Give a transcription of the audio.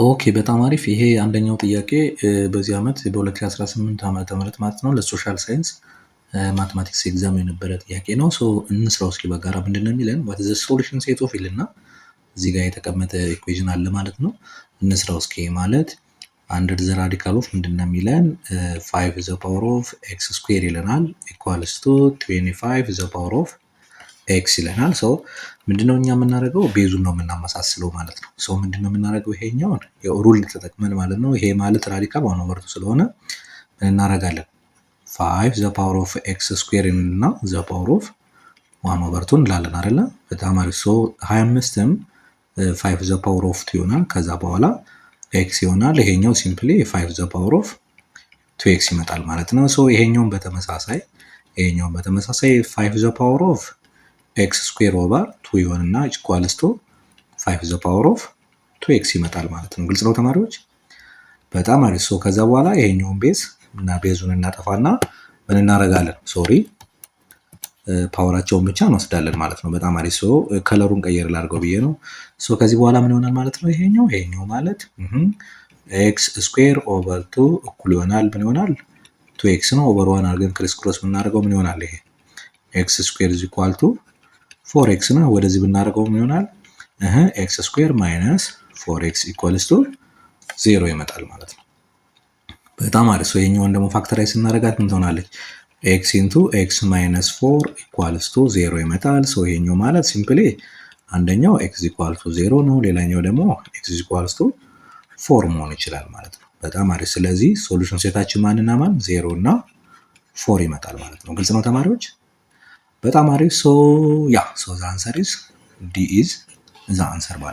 ኦኬ በጣም አሪፍ። ይሄ አንደኛው ጥያቄ በዚህ ዓመት በ2018 ዓመተ ምህረት ማለት ነው ለሶሻል ሳይንስ ማትማቲክስ ኤግዛም የነበረ ጥያቄ ነው። ሶ እንስራው እስኪ በጋራ ምንድነው የሚለን what is the solution set of ይልና እዚህ ጋር የተቀመጠ ኢኩዌሽን አለ ማለት ነው። እንስራው እስኪ ማለት አንደር ዘ ራዲካል ኦፍ ምንድነው የሚለን 5 ዘ ፓወር ኦፍ ኤክስ ስኩዌር ይለናል ኢኳልስ ቱ 25 ዘ ፓወር ኦፍ ኤክስ ይለናል። ሶ ምንድነው እኛ የምናደርገው ቤዙን ነው የምናመሳስለው ማለት ነው። ሶ ምንድነው የምናደርገው ይሄኛውን ሩል ተጠቅመን ማለት ነው። ይሄ ማለት ራዲካል ዋን ኦቨር ቱ ስለሆነ ምን እናደርጋለን 5 ዘ ፓወር ኦፍ ኤክስ ስኩዌር እና ዘ ፓወር ኦፍ ዋን ኦቨር ቱ እንላለን አይደለ? በጣም አሪፍ። ሶ 25ም 5 ዘ ፓወር ኦፍ ቱ ይሆናል። ከዛ በኋላ ኤክስ ይሆናል። ይሄኛው ሲምፕሊ 5 ዘ ፓወር ኦፍ 2 ኤክስ ይመጣል ማለት ነው። ሶ ይሄኛውን በተመሳሳይ 5 ዘ ፓወር ኦፍ ኤክስ ስኩዌር ኦቨር 2 ይሆንና ኢኳልስ ቱ 5 ዘ ፓወር ኦፍ 2 ኤክስ ይመጣል ማለት ነው። ግልጽ ነው ተማሪዎች? በጣም አሪፍ። ሶ ከዛ በኋላ ይሄኛውን ቤዝ እና ቤዙን እናጠፋና ምን እናደርጋለን? ሶሪ ፓወራቸውን ብቻ እንወስዳለን ማለት ነው። በጣም አሪፍ። ሶ ከለሩን ቀየር ላድርገው ብዬ ነው። ሶ ከዚህ በኋላ ምን ይሆናል ማለት ነው? ይሄኛው ማለት ኤክስ ስኩዌር ኦቨር 2 እኩል ይሆናል ምን ይሆናል? 2 ኤክስ ነው። ኦቨር 1 አድርገን ክሪስ ክሮስ ብናደርገው ምን ይሆናል? ይሄ ኤክስ ስኩዌር ኢዝ ኢኳል ቱ 4 ኤክስ ነው። ወደዚህ ብናደርገው ምን ይሆናል? ኤክስ ስኩዌር ማይነስ 4 ኤክስ ኢኳልስ ቱ 0 ይመጣል ማለት ነው። በጣም አሪፍ። ሶ ይሄኛውን ደግሞ ፋክተራይዝ ስናደርጋት ምን ትሆናለች? ኤክስ ኢንቱ ኤክስ ማይነስ 4 ኢኳልስ ቱ 0 ይመጣል። ሶ ይሄኛው ማለት ሲምፕሊ አንደኛው ኤክስ ኢኳል ቱ 0 ነው፣ ሌላኛው ደግሞ ኤክስ ኢኳልስ ቱ 4 መሆን ይችላል ማለት ነው። በጣም አሪፍ። ስለዚህ ሶሉሽን ሴታችን ማንና ማን 0 እና 4 ይመጣል ማለት ነው። ግልጽ ነው ተማሪዎች? በጣም አሪፍ። ሶ ያ ሶ ዘ አንሰር ኢዝ ዲ ኢዝ ዘ አንሰር ማለት ነው።